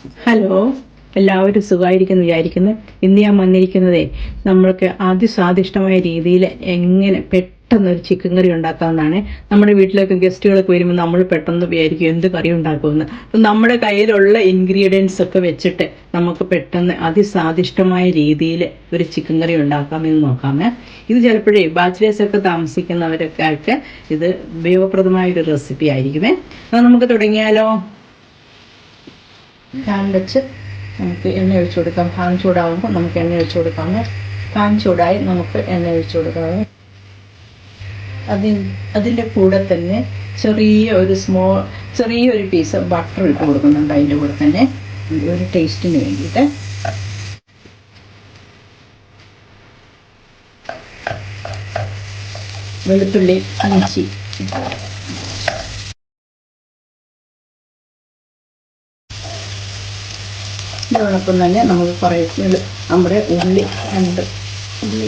Hello, എല്ലാവരും സുഖമായിരിക്കുന്നു വിചാരിക്കുന്നു. ഇന്ന് ഞാൻ വന്നിരിക്കുന്നതേ നമ്മൾക്ക് അതിസ്വാദിഷ്ടമായ രീതിയിൽ എങ്ങനെ പെട്ടെന്നൊരു ചിക്കൻ കറി ഉണ്ടാക്കാവുന്നതാണ്. നമ്മുടെ വീട്ടിലേക്ക് ഗസ്റ്റുകളൊക്കെ വരുമ്പോൾ നമ്മൾ പെട്ടെന്ന് വിചാരിക്കും എന്ത് കറി ഉണ്ടാക്കുമെന്ന്. അപ്പം നമ്മുടെ കയ്യിലുള്ള ഇൻഗ്രീഡിയൻസ് ഒക്കെ വെച്ചിട്ട് നമുക്ക് പെട്ടെന്ന് അതിസ്വാദിഷ്ടമായ രീതിയിൽ ഒരു ചിക്കൻ കറി ഉണ്ടാക്കാമെന്ന് നോക്കാമേ. ഇത് ചിലപ്പോഴേ ബാച്ചിലേഴ്സൊക്കെ താമസിക്കുന്നവരൊക്കെ ആയിട്ട് ഇത് ഉപയോഗപ്രദമായൊരു റെസിപ്പി ആയിരിക്കുമേ. അത് നമുക്ക് തുടങ്ങിയാലോ? പാൻ വെച്ച് നമുക്ക് എണ്ണ ഒഴിച്ചു കൊടുക്കാം. പാൻ ചൂടാകുമ്പോൾ നമുക്ക് എണ്ണ ഒഴിച്ചു കൊടുക്കാമേ. പാൻ ചൂടായി നമുക്ക് എണ്ണ ഒഴിച്ചു കൊടുക്കാമേ. അതിൻ്റെ കൂടെ തന്നെ ചെറിയൊരു പീസ് ബട്ടർ ഇട്ട് കൊടുക്കുന്നുണ്ട്. അതിൻ്റെ കൂടെ തന്നെ ഒരു ടേസ്റ്റിന് വേണ്ടിയിട്ട്. വെളുത്തുള്ളി ഇഞ്ചി ഇതോടൊപ്പം തന്നെ നമുക്ക് കുറേ നമ്മുടെ ഉള്ളി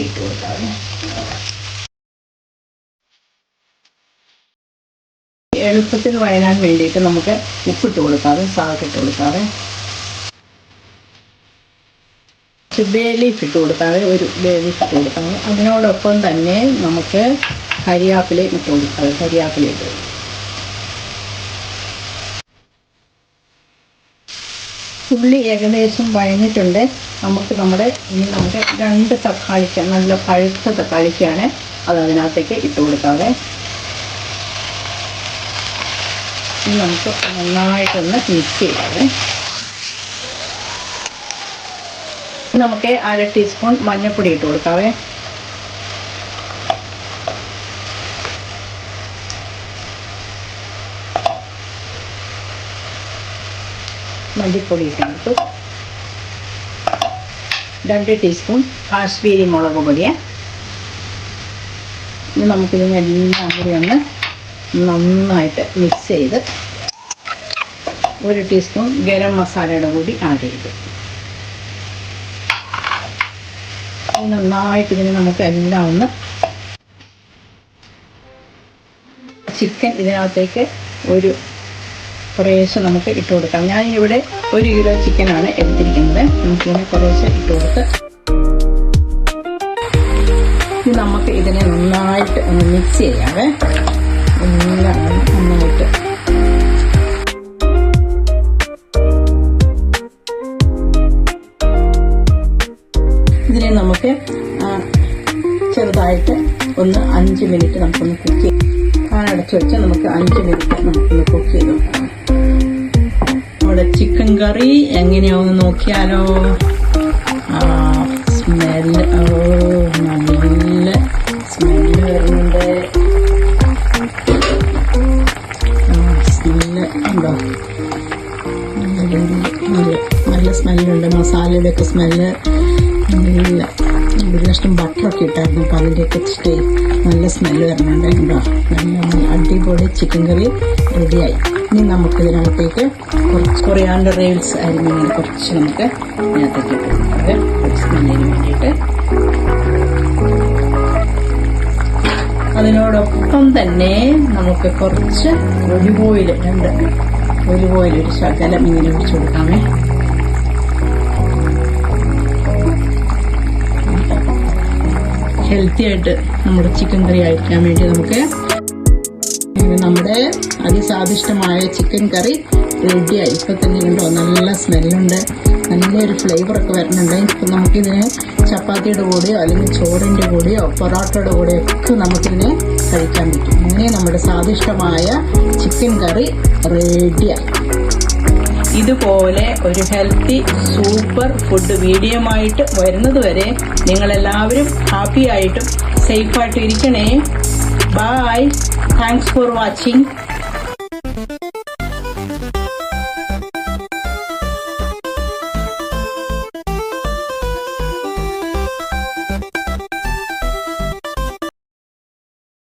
ഇട്ട് കൊടുക്കാതെ എളുപ്പത്തിൽ വഴനാൻ വേണ്ടിയിട്ട് നമുക്ക് ഉപ്പിട്ട് കൊടുക്കാതെ സാഗിട്ട് കൊടുക്കാതെ ബേ ലീഫ് ഇട്ട് കൊടുക്കാതെ ഒരു ബേ ലീഫ് ഇട്ട് കൊടുക്കാതെ അതിനോടൊപ്പം തന്നെ നമുക്ക് കരിയാപ്പില ഇട്ട് കൊടുക്കാതെ കരിയാപ്പില ഇട്ട് ഉള്ളി ഏകദേശം വഴഞ്ഞിട്ടുണ്ട്. നമുക്ക് രണ്ട് തക്കാളിക്ക, നല്ല പഴുത്ത തക്കാളിക്കാണ്, അത് അതിനകത്തേക്ക് ഇട്ട് കൊടുക്കാതെ നമുക്ക് നന്നായിട്ടൊന്ന് മിക്സ് ചെയ്യാതെ നമുക്ക് 1/2 ടീസ്പൂൺ മഞ്ഞൾപ്പൊടി ഇട്ട് കൊടുക്കാവേ. മല്ലിപ്പൊടി ഇട്ട് കൊടുത്തു. 2 ടീസ്പൂൺ കാശ്മീരി മുളക് പൊടി. ഇനി നമുക്കിതിനെല്ലാം കൂടി ഒന്ന് നന്നായിട്ട് മിക്സ് ചെയ്ത് 1 ടീസ്പൂൺ ഗരം മസാലയുടെ കൂടി ആഡ് ചെയ്തു നന്നായിട്ട് ഇതിനെ നമുക്ക് എല്ലാം ഒന്ന് ചിക്കൻ ഇതിനകത്തേക്ക് കുറേശ്ശെ നമുക്ക് ഇട്ട് കൊടുക്കാം. ഞാനിവിടെ 1 കിലോ ചിക്കനാണ് എടുത്തിരിക്കുന്നത്. നമുക്കിതിനെ കുറേശ്ശെ ഇട്ട് കൊടുത്ത് നമുക്ക് ഇതിനെ നന്നായിട്ട് ഒന്ന് മിക്സ് ചെയ്യാവേ. എല്ലാം നന്നായിട്ട് ഇതിനെ നമുക്ക് ചെറുതായിട്ട് ഒന്ന് 5 മിനിറ്റ് നമുക്കൊന്ന് കുക്ക് ചെയ്യാം. പാൻ അടച്ചു വെച്ച് നമുക്ക് 5 മിനിറ്റ് നമുക്കൊന്ന് കുക്ക് ചെയ്ത് നോക്കാം. നമ്മുടെ ചിക്കൻ കറി എങ്ങനെയാവുമെന്ന് നോക്കിയാലോ. സ്മെല്ല്, നല്ല സ്മെല്ല് വരുന്നുണ്ട്. സ്മെല്ല് ഉണ്ടോ? നല്ല സ്മെല്ലുണ്ട്. മസാലയുടെ ഒക്കെ സ്മെല്ല് നല്ല. ഒരു കഷ്ണം ബട്ടറൊക്കെ ഇട്ടായിരുന്നു, അപ്പം അതിൻ്റെയൊക്കെ നല്ല സ്മെല്ല് വരുന്നുണ്ട്. ഉണ്ടോ? നല്ല അടിപൊളി ചിക്കൻ കറി റെഡിയായി. ഇനി നമുക്കിതിനകത്തേക്ക് കുറച്ച് കൊറിയാണ്ടർ ലീവ്സ് അരിഞ്ഞിങ്ങനെ കുറച്ച് നമുക്ക് ഇതിനകത്തേക്ക് ഇട്ട് കൊടുക്കാം, കുറച്ച് സ്മെല്ലിന് വേണ്ടിയിട്ട്. അതിനോടൊപ്പം തന്നെ നമുക്ക് കുറച്ച് ഒലിവ് ഓയിൽ ഒരു ശകലം ഇങ്ങനെ ഒഴിച്ചു കൊടുക്കാമേ. ഹെൽത്തി ആയിട്ട് നമ്മുടെ ചിക്കൻ കറി കഴിക്കാൻ വേണ്ടി നമുക്ക് നമ്മുടെ അതിസ്വാദിഷ്ടമായ ചിക്കൻ കറി റെഡിയായി. ഇപ്പം തന്നെ ഉണ്ടോ? നല്ല സ്മെല്ലുണ്ട്, നല്ലൊരു ഫ്ലേവറൊക്കെ വരുന്നുണ്ട്. ഇപ്പം നമുക്കിതിനെ ചപ്പാത്തിയുടെ കൂടെയോ അല്ലെങ്കിൽ ചോറിൻ്റെ കൂടെയോ പൊറോട്ടയുടെ കൂടെയോ ഒക്കെ നമുക്കിതിനെ കഴിക്കാൻ പറ്റും. അങ്ങനെ നമ്മുടെ സ്വാദിഷ്ടമായ ചിക്കൻ കറി റെഡിയായി. ഇതുപോലെ ഒരു ഹെൽത്തി സൂപ്പർ ഫുഡ് വീഡിയോയുമായിട്ട് വരുന്നത് വരെ നിങ്ങളെല്ലാവരും ഹാപ്പി ആയിട്ടും സേഫായിട്ടും ഇരിക്കണേ. ബൈ. Thanks for watching.